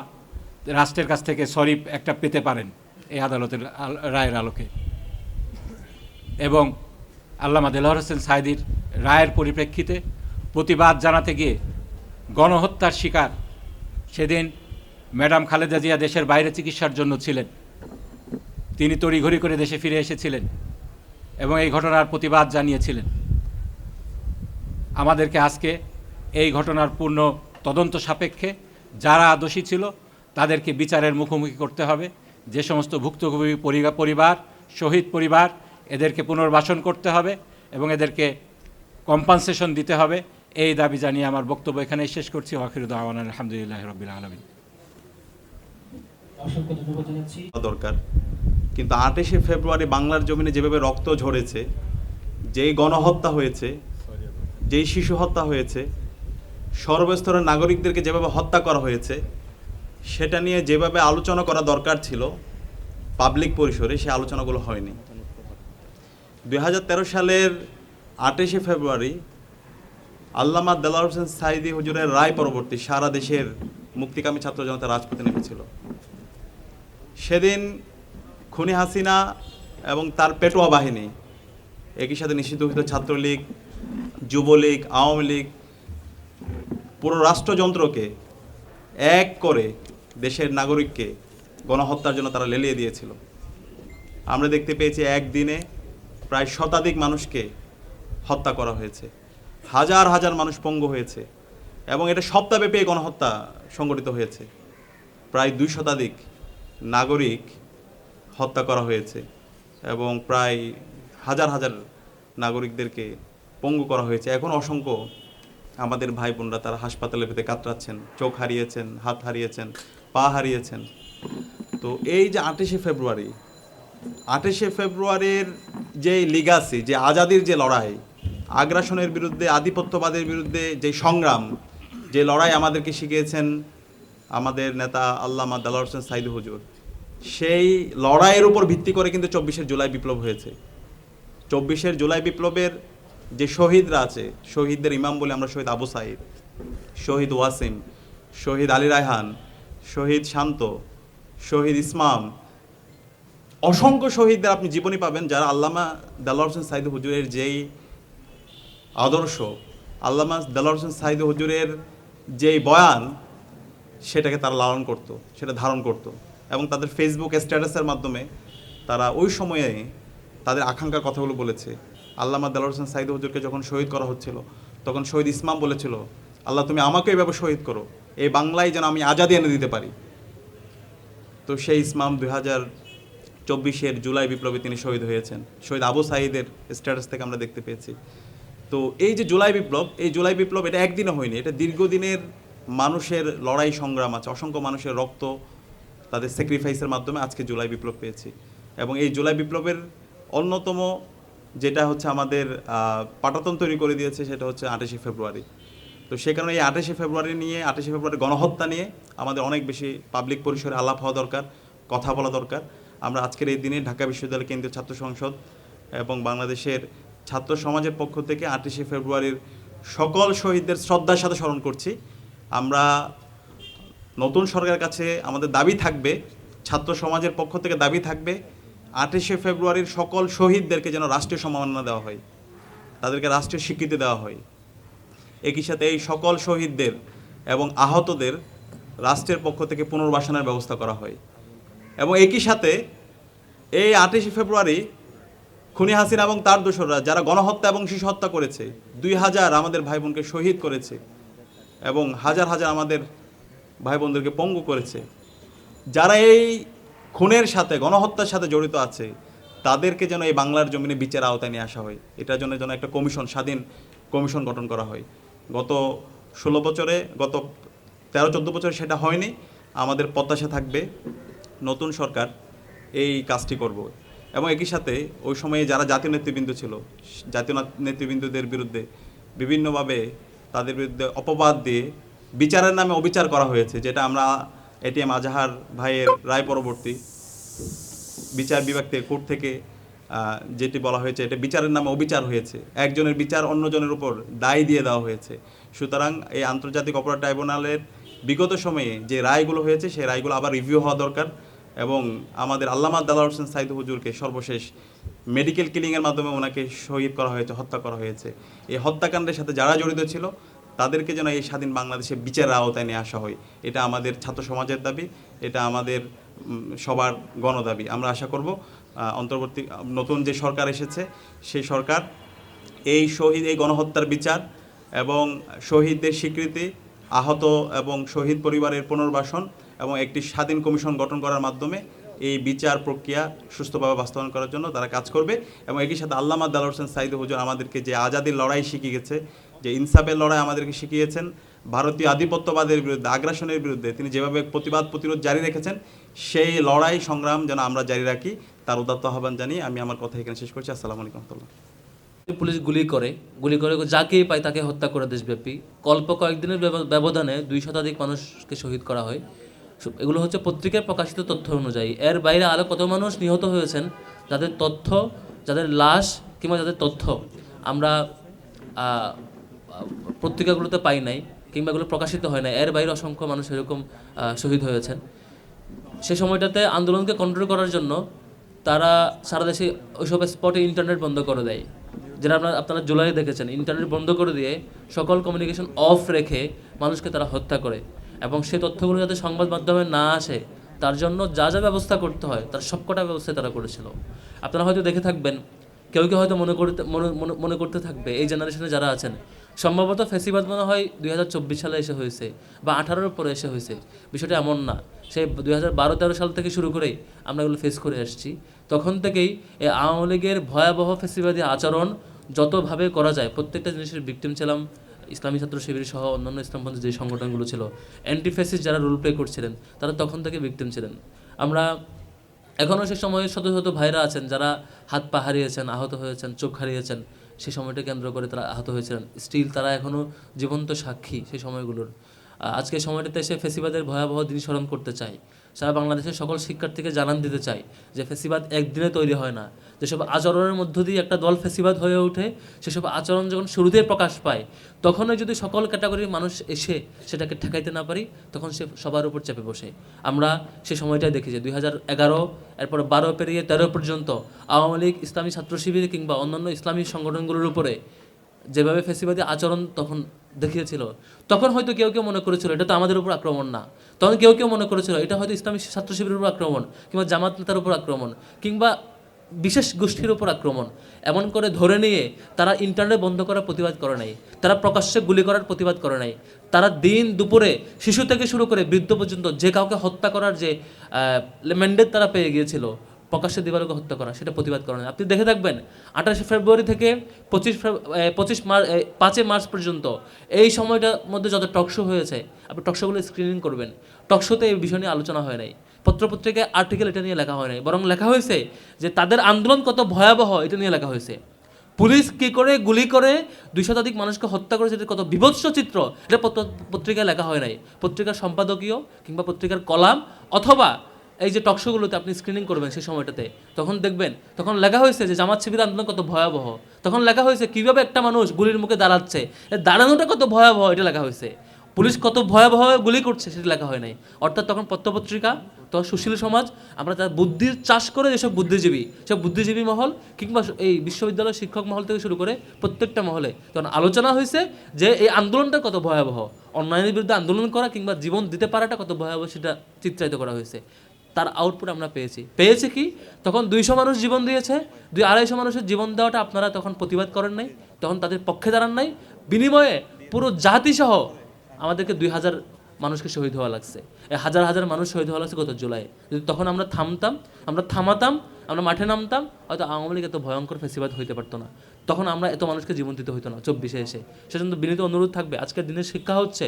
রাষ্ট্রের কাছ থেকে সরি একটা পেতে পারেন এই আদালতের রায়ের আলোকে। এবং আল্লামা দেলোয়ার হোসেন সাঈদীর রায়ের পরিপ্রেক্ষিতে প্রতিবাদ জানাতে গিয়ে গণহত্যার শিকার, সেদিন ম্যাডাম খালেদা জিয়া দেশের বাইরে চিকিৎসার জন্য ছিলেন, তিনি তড়িঘড়ি করে দেশে ফিরে এসেছিলেন এবং এই ঘটনার প্রতিবাদ জানিয়েছিলেন। আমাদেরকে আজকে এই ঘটনার পূর্ণ তদন্ত সাপেক্ষে যারা দোষী ছিল তাদেরকে বিচারের মুখোমুখি করতে হবে। যে সমস্ত ভুক্তভোগী পরিবার, শহীদ পরিবার, এদেরকে পুনর্বাসন করতে হবে এবং এদেরকে কম্পানসেশন দিতে হবে। এই দাবি জানিয়ে আমার বক্তব্য এখানেই শেষ করছি। আখিরু দাওয়ানা আলহামদুলিল্লাহি রাব্বিল আলামিন। দরকার, কিন্তু 28শে ফেব্রুয়ারি বাংলার জমিনে যেভাবে রক্ত ঝরেছে, যেই গণহত্যা হয়েছে, যেই শিশু হত্যা হয়েছে, সর্বস্তরের নাগরিকদেরকে যেভাবে হত্যা করা হয়েছে, সেটা নিয়ে যেভাবে আলোচনা করা দরকার ছিল পাবলিক পরিসরে, সেই আলোচনাগুলো হয়নি। 2013 সালের 28শে ফেব্রুয়ারি আল্লামা দেলোয়ার হোসেন সাঈদী হুজুরের রায় পরবর্তী সারা দেশের মুক্তিকামী ছাত্র জনতা রাজপথে নেমেছিল। সেদিন খুনি হাসিনা এবং তার পেটোয়া বাহিনী, একই সাথে নিষিদ্ধঘোষিত ছাত্রলীগ, যুবলীগ, আওয়ামী লীগ, পুরো রাষ্ট্রযন্ত্রকে এক করে দেশের নাগরিককে গণহত্যার জন্য তারা লেলিয়ে দিয়েছিল। আমরা দেখতে পেয়েছি একদিনে প্রায় শতাধিক মানুষকে হত্যা করা হয়েছে, হাজার হাজার মানুষ পঙ্গু হয়েছে এবং এটা সপ্তাহব্যাপী গণহত্যা সংগঠিত হয়েছে। প্রায় 2 শতাধিক নাগরিক হত্যা করা হয়েছে এবং প্রায় হাজার হাজার নাগরিকদেরকে পঙ্গু করা হয়েছে। এখন অসংখ্য আমাদের ভাই বোনরা তারা হাসপাতালে পেতে কাতরাচ্ছেন, চোখ হারিয়েছেন, হাত হারিয়েছেন, পা হারিয়েছেন। তো এই যে 28শে ফেব্রুয়ারির যে লিগাসি, যে আজাদির যে লড়াই, আগ্রাসনের বিরুদ্ধে, আধিপত্যবাদের বিরুদ্ধে যে সংগ্রাম, যে লড়াই আমাদেরকে শিখিয়েছেন আমাদের নেতা আল্লামা দেলোয়ার হোসেন সাঈদী হুজুর, সেই লড়াইয়ের উপর ভিত্তি করে কিন্তু 24শে জুলাই বিপ্লব হয়েছে। 24শে জুলাই বিপ্লবের যে শহীদরা আছে, শহীদদের ইমাম বলে আমরা শহীদ আবু সাঈদ, শহীদ ওয়াসিম, শহীদ আলী রায়হান, শহীদ শান্ত, শহীদ ইসমাম, অসংখ্য শহীদদের আপনি জীবনী পাবেন যারা আল্লামা দেলোয়ার হোসেন সাঈদী হুজুরের যেই আদর্শ, আল্লামা দেলোয়ার হোসেন সাঈদী হুজুরের যেই বয়ান, সেটাকে তারা লালন করত, সেটা ধারণ করত এবং তাদের ফেসবুক স্ট্যাটাসের মাধ্যমে তারা ওই সময়ে তাদের আকাঙ্ক্ষার কথাগুলো বলেছে। আল্লামা দেলোয়ার হোসেন সাঈদী হুজুরকে যখন শহীদ করা হচ্ছিল, তখন শহীদ ইসমাম বলেছিল, আল্লাহ তুমি আমাকে এইভাবে শহীদ করো, এই বাংলায় যেন আমি আজাদি এনে দিতে পারি। তো সেই ইসমাম 2024 জুলাই বিপ্লবে তিনি শহীদ হয়েছেন। শহীদ আবু সাঈদের স্ট্যাটাস থেকে আমরা দেখতে পেয়েছি। তো এই যে জুলাই বিপ্লব, এই জুলাই বিপ্লব এটা একদিনে হয়নি, এটা দীর্ঘদিনের মানুষের লড়াই সংগ্রাম আছে, অসংখ্য মানুষের রক্ত, তাদের স্যাক্রিফাইসের মাধ্যমে আজকে জুলাই বিপ্লব পেয়েছি। এবং এই জুলাই বিপ্লবের অন্যতম যেটা হচ্ছে আমাদের পাটাতন তৈরি করে দিয়েছে, সেটা হচ্ছে 28শে ফেব্রুয়ারি। তো সে কারণে এই 28শে ফেব্রুয়ারি গণহত্যা নিয়ে আমাদের অনেক বেশি পাবলিক পরিসরে আলাপ হওয়া দরকার, কথা বলা দরকার। আমরা আজকের এই দিনে ঢাকা বিশ্ববিদ্যালয় কেন্দ্রীয় ছাত্র সংসদ এবং বাংলাদেশের ছাত্র সমাজের পক্ষ থেকে 28শে ফেব্রুয়ারির সকল শহীদদের শ্রদ্ধার সাথে স্মরণ করছি। আমরা নতুন সরকারের কাছে আমাদের দাবি থাকবে, ছাত্র সমাজের পক্ষ থেকে দাবি থাকবে 28শে ফেব্রুয়ারির সকল শহীদদেরকে যেন রাষ্ট্রীয় সম্মাননা দেওয়া হয়, তাদেরকে রাষ্ট্রীয় স্বীকৃতি দেওয়া হয়। একই সাথে এই সকল শহীদদের এবং আহতদের রাষ্ট্রের পক্ষ থেকে পুনর্বাসনের ব্যবস্থা করা হয়। এবং একই সাথে এই 28শে ফেব্রুয়ারি খুনি হাসিনা এবং তার দোসররা যারা গণহত্যা এবং শিশু হত্যা করেছে, 2000 আমাদের ভাই বোনকে শহীদ করেছে এবং হাজার হাজার আমাদের ভাই বোনদেরকে পঙ্গু করেছে, যারা এই খুনের সাথে গণহত্যার সাথে জড়িত আছে, তাদেরকে যেন এই বাংলার জমিনে বিচার আওতায় নিয়ে আসা হয়। এটার জন্য যেন একটা কমিশন, স্বাধীন কমিশন গঠন করা হয়। গত 16 বছরে, গত 13-14 বছরে সেটা হয়নি। আমাদের প্রত্যাশা থাকবে নতুন সরকার এই কাজটি করব। এবং একই সাথে ওই সময়ে যারা জাতীয় নেতৃবৃন্দ ছিল, জাতীয় নেতৃবৃন্দদের বিরুদ্ধে বিভিন্নভাবে তাদের বিরুদ্ধে অপবাদ দিয়ে বিচারের নামে অবিচার করা হয়েছে, যেটা আমরা এটিএম আজহার ভাইয়ের রায় পরবর্তী বিচার বিভাগ থেকে, কোর্ট থেকে যেটি বলা হয়েছে, এটা বিচারের নামে অবিচার হয়েছে, একজনের বিচার অন্যজনের উপর দায় দিয়ে দেওয়া হয়েছে। সুতরাং এই আন্তর্জাতিক অপরাধ ট্রাইব্যুনালের বিগত সময়ে যে রায়গুলো হয়েছে, সেই রায়গুলো আবার রিভিউ হওয়া দরকার। এবং আমাদের আল্লামা দেলোয়ার হোসেন সাইদ হুজুরকে সর্বশেষ মেডিকেল কিলিংয়ের মাধ্যমে ওনাকে শহীদ করা হয়েছে, হত্যা করা হয়েছে। এই হত্যাকাণ্ডের সাথে যারা জড়িত ছিল তাদেরকে যেন এই স্বাধীন বাংলাদেশে বিচারের আওতায় নিয়ে আসা হয়। এটা আমাদের ছাত্র সমাজের দাবি, এটা আমাদের সবার গণদাবি। আমরা আশা করব অন্তর্বর্তী নতুন যে সরকার এসেছে, সেই সরকার এই গণহত্যার বিচার এবং শহীদদের স্বীকৃতি, আহত এবং শহীদ পরিবারের পুনর্বাসন এবং একটি স্বাধীন কমিশন গঠন করার মাধ্যমে এই বিচার প্রক্রিয়া সুস্থভাবে বাস্তবায়ন করার জন্য তারা কাজ করবে। এবং একই সাথে আল্লামা দেলোয়ার হোসেন সাইদ হুজুর আমাদেরকে যে আজাদির লড়াই শিখিয়েছে, যে ইনসাফের লড়াই আমাদেরকে শিখিয়েছেন, ভারতীয় আধিপত্যবাদের বিরুদ্ধে, আগ্রাসনের বিরুদ্ধে তিনি যেভাবে প্রতিরোধ জারি রেখেছেন, সেই লড়াই সংগ্রাম যেন আমরা জারি রাখি, তার উদাত্ত আহ্বান জানিয়ে আমি আমার কথা এখানে শেষ করছি। আসসালামু আলাইকুম রহমতুল্লাহ। পুলিশ গুলি করে যাকেই পায় তাকে হত্যা করে দেশব্যাপী। অল্প কয়েকদিনের ব্যবধানে 2 শতাধিক মানুষকে শহীদ করা হয়। এগুলো হচ্ছে পত্রিকায় প্রকাশিত তথ্য অনুযায়ী। এর বাইরে আরও কত মানুষ নিহত হয়েছেন, যাদের লাশ কিংবা যাদের তথ্য আমরা পত্রিকাগুলোতে পাই নাই কিংবা এগুলো প্রকাশিত হয় না। এর বাইরে অসংখ্য মানুষ এরকম শহীদ হয়েছেন। সে সময়টাতে আন্দোলনকে কন্ট্রোল করার জন্য তারা সারা দেশে ওইসব স্পটে ইন্টারনেট বন্ধ করে দেয়, যেটা আপনারা জুলাই দেখেছেন। ইন্টারনেট বন্ধ করে দিয়ে সকল কমিউনিকেশন অফ রেখে মানুষকে তারা হত্যা করে। এবং সেই তথ্যগুলো যাতে সংবাদ মাধ্যমে না আসে, তার জন্য যা যা ব্যবস্থা করতে হয় তার সবকটা ব্যবস্থাই তারা করেছিল। আপনারা হয়তো দেখে থাকবেন, কেউ হয়তো মনে করতে থাকবে, এই জেনারেশনে যারা আছেন, সম্ভবত ফেসিবাদ মনে হয় 2024 সালে এসে হয়েছে বা 18-এর পরে এসে হয়েছে। বিষয়টা এমন না, সেই 2012-13 সাল থেকে শুরু করেই আমরা এগুলো ফেস করে আসছি। তখন থেকেই এই আওয়ামী লীগের ভয়াবহ ফেসিবাদী আচরণ যতভাবে করা যায়, প্রত্যেকটা জিনিসের ভিকটিম ছিলাম ইসলামী ছাত্র শিবির সহ অন্যান্য ইসলামপন্থী যে সংগঠনগুলো ছিল, অ্যান্টি ফ্যাসিস্ট যারা রোল প্লে করছিলেন, তারা তখন থেকে ভিকটিম ছিলেন। আমরা এখনও সে সময়ে শত শত ভাইরা আছেন যারা হাত পা হারিয়েছেন, আহত হয়েছেন, চোখ হারিয়েছেন, সেই সময়টা কেন্দ্র করে তারা আহত হয়েছিলেন। স্টিল তারা এখনও জীবন্ত সাক্ষী সেই সময়গুলোর। আজকে সময়টাতে এসে ফেসিবাদের ভয়াবহ দিন স্মরণ করতে চাই। সারা বাংলাদেশের সকল শিক্ষার্থীকে জানান দিতে চাই যে ফেসিবাদ একদিনে তৈরি হয় না। যেসব আচরণের মধ্য দিয়ে একটা দল ফেসিবাদ হয়ে ওঠে, সেসব আচরণ যখন শুরুতেই প্রকাশ পায়, তখনই যদি সকল ক্যাটাগরির মানুষ এসে সেটাকে ঠেকাইতে না পারি, তখন সে সবার উপর চেপে বসে। আমরা সে সময়টাই দেখি যে 2011, এরপর 12 পেরিয়ে 13 পর্যন্ত আওয়ামী লীগ, ইসলামী ছাত্র শিবির কিংবা অন্যান্য ইসলামী সংগঠনগুলোর উপরে যেভাবে ফেসিবাদী আচরণ তখন দেখিয়েছিল, তখন হয়তো কেউ মনে করেছিল এটা তো আমাদের উপর আক্রমণ না। তখন কেউ মনে করেছিল এটা হয়তো ইসলামী ছাত্র শিবিরের উপর আক্রমণ কিংবা জামাত নেতার উপর আক্রমণ কিংবা বিশেষ গোষ্ঠীর উপর আক্রমণ। এমন করে ধরে নিয়ে তারা ইন্টারনেট বন্ধ করার প্রতিবাদ করে নাই, তারা প্রকাশ্যে গুলি করার প্রতিবাদ করে নাই, তারা দিন দুপুরে শিশু থেকে শুরু করে বৃদ্ধ পর্যন্ত যে কাউকে হত্যা করার যে ম্যান্ডেট তারা পেয়ে গিয়েছিল, প্রকাশ্যে দিবালোকে হত্যা করা, সেটা প্রতিবাদ করেন। আপনি দেখে থাকবেন 28 ফেব্রুয়ারি থেকে 5 মার্চ পর্যন্ত এই সময়টার মধ্যে যত টকশো হয়েছে, আপনি টকশোগুলো স্ক্রিনিং করবেন। টকশোতে এই বিষয় নিয়ে আলোচনা হয় নাই, পত্রপত্রিকায় আর্টিকেল এটা নিয়ে লেখা হয় নাই, বরং লেখা হয়েছে যে তাদের আন্দোলন কত ভয়াবহ এটা নিয়ে লেখা হয়েছে। পুলিশ কী করে গুলি করে 200 শতাধিক মানুষকে হত্যা করেছে, এটা কত বিভৎস চিত্র, এটা পত্রিকায় লেখা হয় নাই। পত্রিকার সম্পাদকীয় কিংবা পত্রিকার কলাম অথবা এই যে টকশোগুলোতে আপনি স্ক্রিনিং করবেন সেই সময়টাতে, তখন দেখবেন, তখন লেখা হয়েছে যে জামাত শিবির আন্দোলন কত ভয়াবহ, তখন লেখা হয়েছে কীভাবে একটা মানুষ গুলির মুখে দাঁড়াচ্ছে, দাঁড়ানোটা কত ভয়াবহ এটা লেখা হয়েছে। পুলিশ কত ভয়াবহ গুলি করছে সেটা লেখা হয় নাই। অর্থাৎ তখন পত্রপত্রিকা, তখন সুশীল সমাজ, আমরা তার বুদ্ধির চাষ করে যেসব বুদ্ধিজীবী, সব বুদ্ধিজীবী মহল কিংবা এই বিশ্ববিদ্যালয়ের শিক্ষক মহল থেকে শুরু করে প্রত্যেকটা মহলে তখন আলোচনা হয়েছে যে এই আন্দোলনটা কত ভয়াবহ, অন্যায়ের বিরুদ্ধে আন্দোলন করা কিংবা জীবন দিতে পারাটা কত ভয়াবহ সেটা চিত্রায়িত করা হয়েছে। তার আউটপুট আমরা পেয়েছি কি তখন 200 মানুষ জীবন দিয়েছে, 200-250 মানুষের জীবন দেওয়াটা আপনারা তখন প্রতিবাদ করেন নাই, তখন তাদের পক্ষে দাঁড়ান নাই, বিনিময়ে পুরো জাতিসহ আমাদেরকে 2000 মানুষকে শহীদ হওয়া লাগছে, এই হাজার হাজার মানুষ শহীদ হওয়া লাগছে গত জুলাই। যদি তখন আমরা থামাতাম, আমরা মাঠে নামতাম, হয়তো আওয়ামী লীগ এত ভয়ঙ্কর ফেসিবাদ হইতে পারতো না, তখন আমরা এত মানুষকে জীবন দিতে হইতো না 24-এ এসে। সেজন্য বিনীত অনুরোধ থাকবে, আজকের দিনের শিক্ষা হচ্ছে,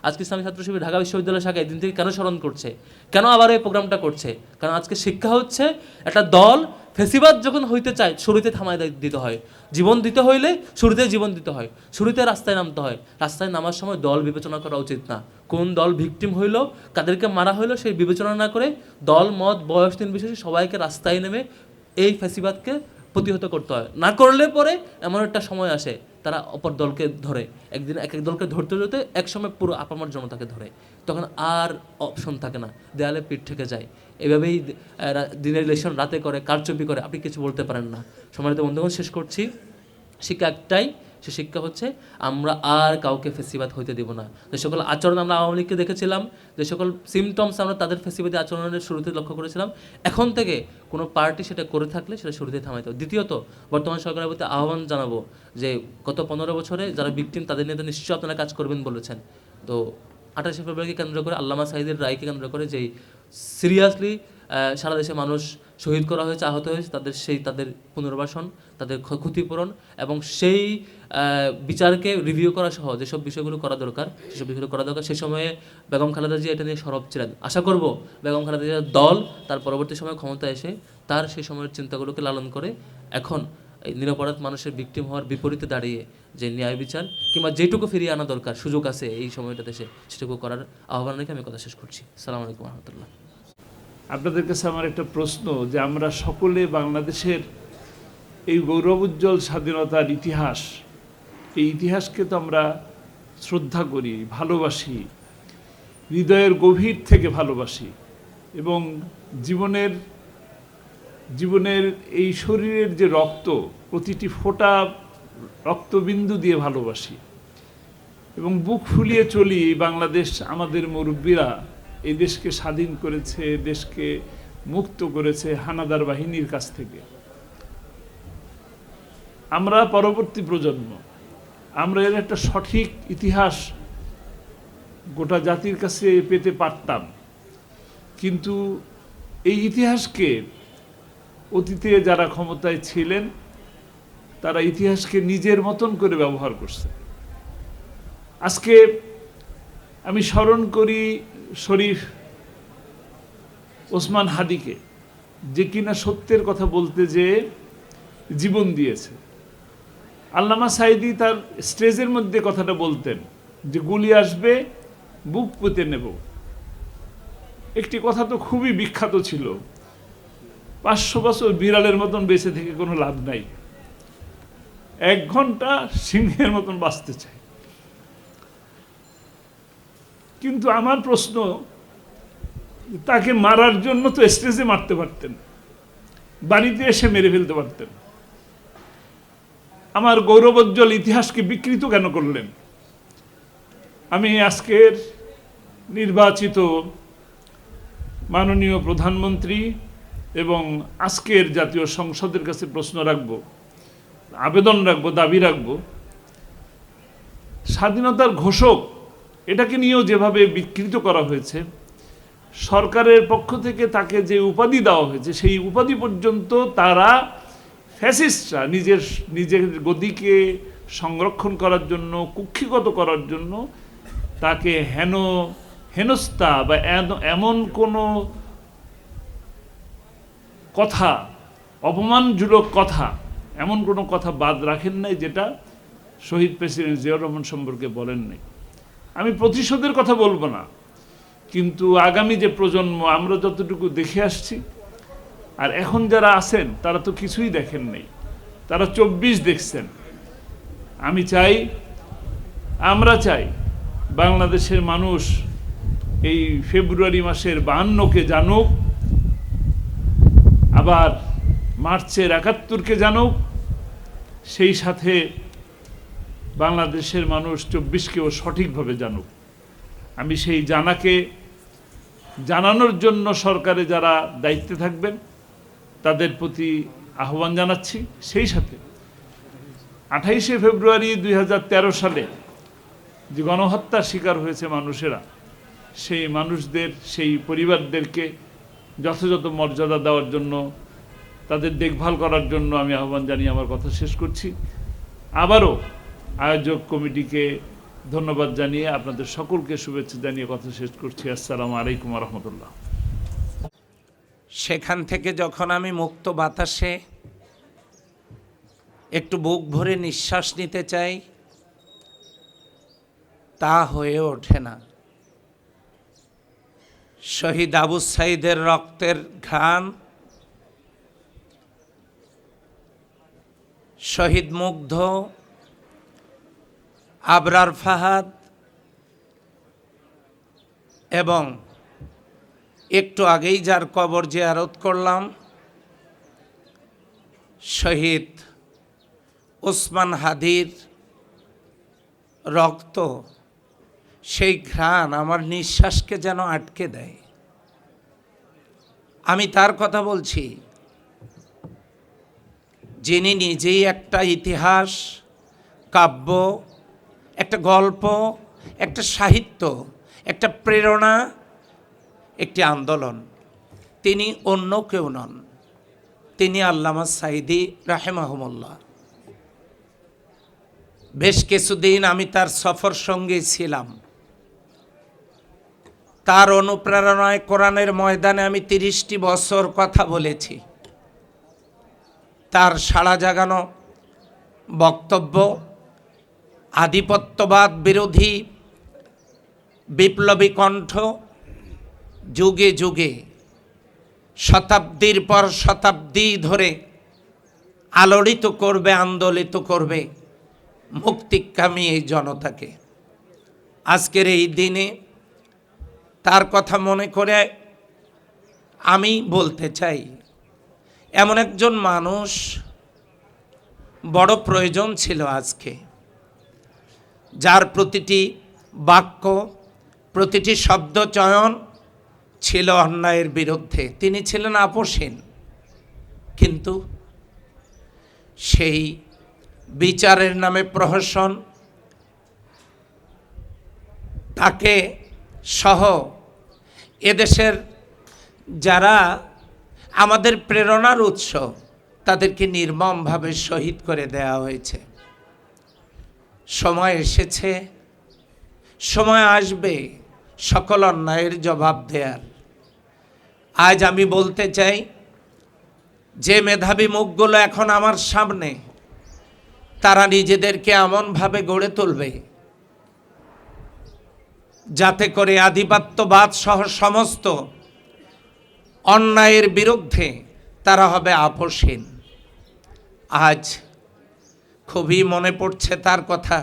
আজকে ইসলামী ছাত্র শিবির ঢাকা বিশ্ববিদ্যালয় শাখা এই দিন থেকে কেন স্মরণ করছে, কেন আবার এই প্রোগ্রামটা করছে, কারণ আজকে শিক্ষা হচ্ছে একটা দল ফেসিবাদ যখন হইতে চায় শুরুতে থামায় দিতে হয়, জীবন দিতে হইলে শুরুতে জীবন দিতে হয়, শুরুতে রাস্তায় নামতে হয়। রাস্তায় নামার সময় দল বিবেচনা করা উচিত না, কোন দল ভিকটিম হইলো, কাদেরকে মারা হইলো সেই বিবেচনা না করে দল মত বয়স নির্বিশেষে সবাইকে রাস্তায় নেমে এই ফেসিবাদকে প্রতিহত করতে হয়। না করলে পরে এমন একটা সময় আসে তারা অপর দলকে ধরে, একদিন এক এক দলকে ধরতে ধরতে একসময় পুরো আপামর জনতাকে ধরে, তখন আর অপশন থাকে না, দেয়ালে পিঠ থেকে যায়। এভাবেই দিনের ইলেকশন রাতে করে, কারচুপি করে, আপনি কিছু বলতে পারেন না। সম্মানিত বন্ধুগণ, শেষ করছি, শিক্ষা একটাই, সে শিক্ষা হচ্ছে আমরা আর কাউকে ফেসিবাদ হইতে দেব না। যে সকল আচরণ আমরা আওয়ামী লীগকে দেখেছিলাম, যে সকল সিমটমস আমরা তাদের ফেসিবাদী আচরণের শুরুতে লক্ষ্য করেছিলাম, এখন থেকে কোনো পার্টি সেটা করে থাকলে সেটা শুরুতে থামাইতে হবে। দ্বিতীয়ত, বর্তমান সরকারের প্রতি আহ্বান জানাবো যে গত 15 বছরে যারা ভিকটিম তাদের নিয়ে তো নিশ্চয়ই আপনারা কাজ করবেন বলেছেন, তো 28শে ফেব্রুয়ারিকে কেন্দ্র করে, আল্লামা সাঈদীর রায়কে কেন্দ্র করে যেই সিরিয়াসলি সারা দেশে মানুষ শহীদ করা হয়েছে, আহত হয়েছে, তাদের পুনর্বাসন, তাদের ক্ষতিপূরণ এবং সেই বিচারকে রিভিউ করা সহ যেসব বিষয়গুলো করা দরকার সেসব বিষয়গুলো করা দরকার। সেই সময়ে বেগম খালেদা জিয়া এটা নিয়ে সরব ছিলেন। আশা করব বেগম খালেদা জিয়ার দল তার পরবর্তী সময়ে ক্ষমতা এসে তার সেই সময়ের চিন্তাগুলোকে লালন করে এখন এই নিরপরাধ মানুষের ভিকটিম হওয়ার বিপরীতে দাঁড়িয়ে যে ন্যায় বিচার কিংবা যেটুকু ফিরিয়ে আনা দরকার, সুযোগ আছে এই সময়টা দেশে, সেটুকু করার আহ্বান রেখে আমি কথা শেষ করছি। আসসালামু আলাইকুম রহমতুল্লাহ। আপনাদের কাছে আমার একটা প্রশ্ন, যে আমরা সকলে বাংলাদেশের এই গৌরবোজ্জ্বল স্বাধীনতার ইতিহাস, এই ইতিহাসকে তো আমরা শ্রদ্ধা করি, ভালোবাসি, হৃদয়ের গভীর থেকে ভালোবাসি এবং জীবনের এই শরীরের যে রক্ত, প্রতিটি ফোঁটা রক্তবিন্দু দিয়ে ভালোবাসি এবং বুক ফুলিয়ে চলি। বাংলাদেশ, আমাদের মুরব্বীরা এই দেশকে স্বাধীন করেছে, দেশকে মুক্ত করেছে হানাদার বাহিনীর কাছ থেকে। আমরা পরবর্তী প্রজন্ম, আমরা এর একটা সঠিক ইতিহাস গোটা জাতির কাছে পেতে পারতাম, কিন্তু এই ইতিহাসকে অতীতে যারা ক্ষমতায় ছিলেন তারা ইতিহাসকে নিজের মতন করে ব্যবহার করছে। আজকে আমি স্মরণ করি শরীফ ওসমান হাদিকে, যে কিনা সত্যের কথা বলতে যে জীবন দিয়েছে। আল্লামা সাঈদী তার স্টেজের মধ্যে কথাটা বলতেন যে গুলি আসবে, বুক পুঁতে নেব। একটি কথা তো খুবই বিখ্যাত ছিল, 500 বছর বিড়ালের মতন বেঁচে থেকে কোনো লাভ নাই, 1 ঘন্টা সিংহের মতন বাঁচতে চাই। কিন্তু আমার প্রশ্ন, তাকে মারার জন্য তো স্টেজে মারতে পারতেন, বাড়িতে এসে মেরে ফেলতে পারতেন। আমার গৌরবোজ্জ্বল ইতিহাসকে বিকৃত কেন করলেন? আমি আজকের নির্বাচিত মাননীয় প্রধানমন্ত্রী এবং আজকের জাতীয় সংসদের কাছে প্রশ্ন রাখব, আবেদন রাখব, দাবি রাখব, স্বাধীনতার ঘোষক এটাকে নিয়েও যেভাবে বিকৃত করা হয়েছে, সরকারের পক্ষ থেকে তাকে যে উপাধি দেওয়া হয়েছে সেই উপাধি পর্যন্ত তারা ফ্যাসিস্টরা নিজের গদিকে সংরক্ষণ করার জন্য, কুক্ষিগত করার জন্য তাকে হেনস্থা বা এমন কোনো কথা, অপমানজনক কথা এমন কোনো কথা বাদ রাখেন নাই যেটা শহীদ প্রেসিডেন্ট জিয়াউর রহমান সম্পর্কে বলেন নাই। আমি প্রতিশোধের কথা বলবো না, কিন্তু আগামী যে প্রজন্ম, আমরা যতটুকু দেখে আসছি, আর এখন যারা আছেন তারা তো কিছুই দেখেন নাই, তারা 24 দেখছেন। আমি চাই, আমরা চাই বাংলাদেশের মানুষ এই ফেব্রুয়ারি মাসের 52কে জানুক, আবার মার্চের 71কে জানুক, সেই সাথে বাংলাদেশের মানুষ 24কেও সঠিকভাবে জানুক। আমি সেই জানানোর জন্য সরকারে যারা দায়িত্বে থাকবেন তাদের প্রতি আহ্বান জানাচ্ছি। সেই সাথে 28শে ফেব্রুয়ারি 2013 সালে যে গণহত্যার শিকার হয়েছে মানুষেরা, সেই মানুষদের, সেই পরিবারদেরকে যথাযথ মর্যাদা দেওয়ার জন্য, তাদের দেখভাল করার জন্য আমি আহ্বান জানিয়ে আমার কথা শেষ করছি। আবারও আয়োজক কমিটিকে ধন্যবাদ জানিয়ে, আপনাদের সকলকে শুভেচ্ছা জানিয়ে কথা শেষ করছি। আসসালামু আলাইকুম ওয়া রাহমাতুল্লাহ। সেখান থেকে যখন আমি মুক্ত বাতাসে একটু বুক ভরে নিঃশ্বাস নিতে চাই, তা হয়ে ওঠে না। শহীদ আবু সাঈদের রক্তের ঘ্রাণ, শহীদ মুগ্ধ, আবরার ফাহাদ এবং একটু আগেই যার কবর জিয়ারত করলাম, শহীদ ওসমান হাদির রক্ত, সেই ঘ্রাণ আমার নিঃশ্বাসকে যেন আটকে দেয়। আমি তার কথা বলছি, যিনি নিজেই একটা ইতিহাস, কাব্য, একটা গল্প, একটা সাহিত্য, একটা প্রেরণা, একটি আন্দোলন। তিনি অন্য কেউ নন, তিনি আল্লামা সাঈদী রাহিমাহুমুল্লাহ। বেশ কিছুদিন আমি তার সফর সঙ্গে ছিলাম। তার অনুপ্রেরণায় কোরআনের ময়দানে আমি 30টি বছর কথা বলেছি। তার সাড়া জাগানো বক্তব্য, আধিপত্যবাদ বিরোধী বিপ্লবী কণ্ঠ যুগে যুগে, শতাব্দীর পর শতাব্দী ধরে আলোড়িত করবে, আন্দোলিত করবে মুক্তিকামী এই জনতাকে। আজকের এই দিনে তার কথা মনে করে আমি বলতে চাই, এমন একজন মানুষ বড় প্রয়োজন ছিল আজকে, যার প্রতিটি বাক্য, প্রতিটি শব্দ চয়ন ছিল অন্যায়ের বিরুদ্ধে। তিনি ছিলেন আপোষহীন, কিন্তু সেই বিচারের নামে প্রহসন, তাকে সহ এদেশের যারা আমাদের প্রেরণার উৎস, তাদেরকে নির্মমভাবে শহীদ করে দেওয়া হয়েছে। সময় এসেছে, সময় আসবে সকল অন্যায়ের জবাব দেয়ার। আজ আমি বলতে চাই, যে মেধাবী মুখগুলো এখন আমার সামনে, তারা নিজেদেরকে এমনভাবে গড়ে তুলবে যাতে করে আধিপত্যবাদ সহ সমস্ত অন্যায়ের বিরুদ্ধে তারা হবে আপোষহীন। আজ খুবই মনে পড়ছে তার কথা।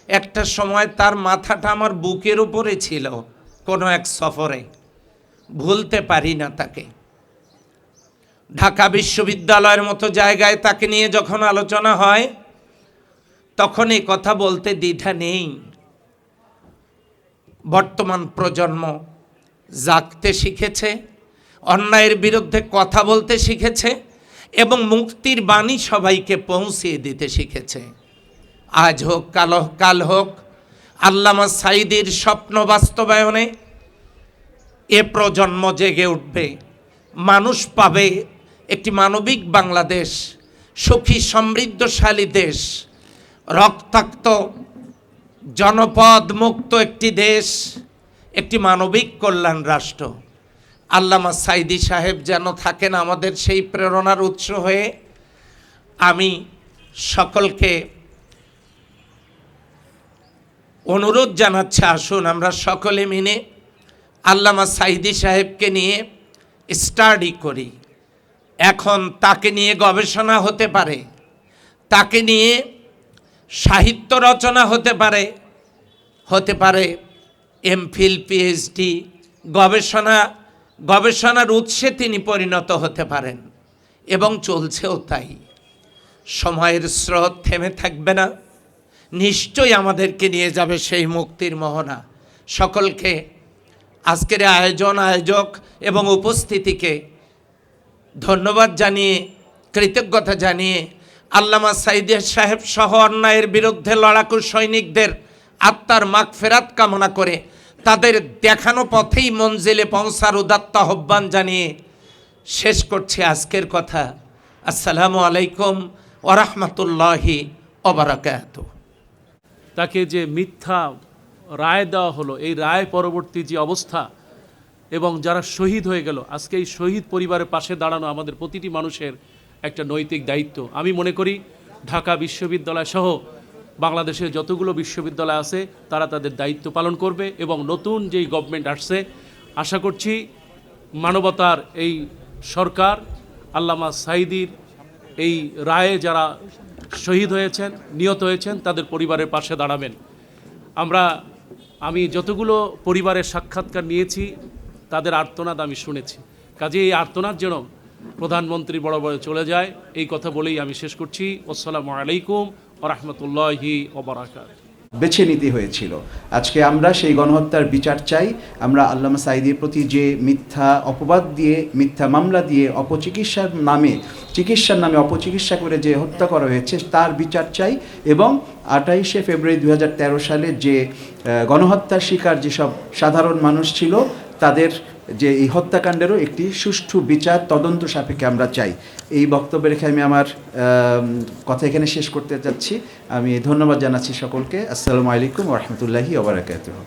একটা সময় তার মাথাটা আমার বুকের উপরে ছিল কোনো এক সফরে, ভুলতে পারি না তাকে। ঢাকা বিশ্ববিদ্যালয়ের মতো জায়গায় তাকে নিয়ে যখন আলোচনা হয়, তখন এই কথা বলতে দ্বিধা নেই। বর্তমান প্রজন্ম জাগতে শিখেছে, অন্যায়ের বিরুদ্ধে কথা বলতে শিখেছে এবং মুক্তির বাণী সবাইকে পৌঁছিয়ে দিতে শিখেছে। আজ হোক কাল হোক, আল্লামা সাঈদীর স্বপ্ন বাস্তবায়নে এ প্রজন্ম জেগে উঠবে। মানুষ পাবে একটি মানবিক বাংলাদেশ, সুখী সমৃদ্ধশালী দেশ, রক্তাক্ত জনপদ মুক্ত একটি দেশ, একটি মানবিক কল্যাণ রাষ্ট্র। আল্লামা সাঈদী সাহেব যেন থাকেন আমাদের সেই প্রেরণার উৎস হয়ে। আমি সকলকে অনুরোধ জানাচ্ছি, আসুন আমরা সকলে মিলে আল্লামা সাঈদী সাহেবকে নিয়ে স্টাডি করি। এখন তাকে নিয়ে গবেষণা হতে পারে, তাকে নিয়ে সাহিত্য রচনা হতে পারে এমফিল, পিএইচডি, গবেষণার উৎসে তিনি পরিণত হতে পারেন, এবং চলছেও তাই। সময়ের স্রোত থেমে থাকবে না, নিশ্চয়ই আমাদেরকে নিয়ে যাবে সেই মুক্তির মোহনা। সকলকে আজকের আয়োজক এবং উপস্থিতিকে ধন্যবাদ জানিয়ে, কৃতজ্ঞতা জানিয়ে, আল্লামা সাঈদী সাহেব সহ অন্যায়ের বিরুদ্ধে লড়াকু সৈনিকদের আত্মার মাগফিরাত কামনা করে তাদের দেখানো পথেই মঞ্জিলে পৌঁছার উদাত্ত আহ্বান জানিয়ে শেষ করছি আজকের কথা। আসসালামু আলাইকুম ওয়া রাহমাতুল্লাহি ওয়া বারাকাতুহু। তাকে যে মিথ্যা রায় দেওয়া হলো, এই রায় পরবর্তী যে অবস্থা এবং যারা শহীদ হয়ে গেল, আজকে এই শহীদ পরিবারের পাশে দাঁড়ানো আমাদের প্রতিটি মানুষের একটা নৈতিক দায়িত্ব। আমি মনে করি ঢাকা বিশ্ববিদ্যালয় সহ বাংলাদেশের যতগুলো বিশ্ববিদ্যালয় আছে তারা তাদের দায়িত্ব পালন করবে, এবং নতুন যেই গভর্নমেন্ট আসছে আশা করছি মানবতার এই সরকার আল্লামা সাঈদীর এই রায়ে যারা শহীদ হয়েছেন, নিহত হয়েছেন, তাদের পরিবারের পাশে দাঁড়াবেন। আমি যতগুলো পরিবারের সাক্ষাৎকার নিয়েছি তাদের আর্তনাদ আমি শুনেছি, কাজে এই আর্তনাদ যেন প্রধানমন্ত্রী বরাবর চলে যায়, এই কথা বলেই আমি শেষ করছি। আসসালামু আলাইকুম ওয়া রাহমাতুল্লাহি ওয়া বারাকাতুহু। বেছে নিতে হয়েছিল। আজকে আমরা সেই গণহত্যার বিচার চাই। আমরা আল্লামা সাঈদীর প্রতি যে মিথ্যা অপবাদ দিয়ে, মিথ্যা মামলা দিয়ে চিকিৎসার নামে অপচিকিৎসা করে যে হত্যা করা হয়েছে তার বিচার চাই, এবং 28শে ফেব্রুয়ারি 2013 সালে যে গণহত্যার শিকার যেসব সাধারণ মানুষ ছিল তাদের যে এই হত্যাকাণ্ডেরও একটি সুষ্ঠু বিচার তদন্ত সাপেক্ষে আমরা চাই। এই বক্তব্য রেখে আমি আমার কথা এখানে শেষ করতে যাচ্ছি। আমি ধন্যবাদ জানাচ্ছি সকলকে। আসসালামু আলাইকুম ওয়া রাহমাতুল্লাহি ওয়া বারাকাতুহু।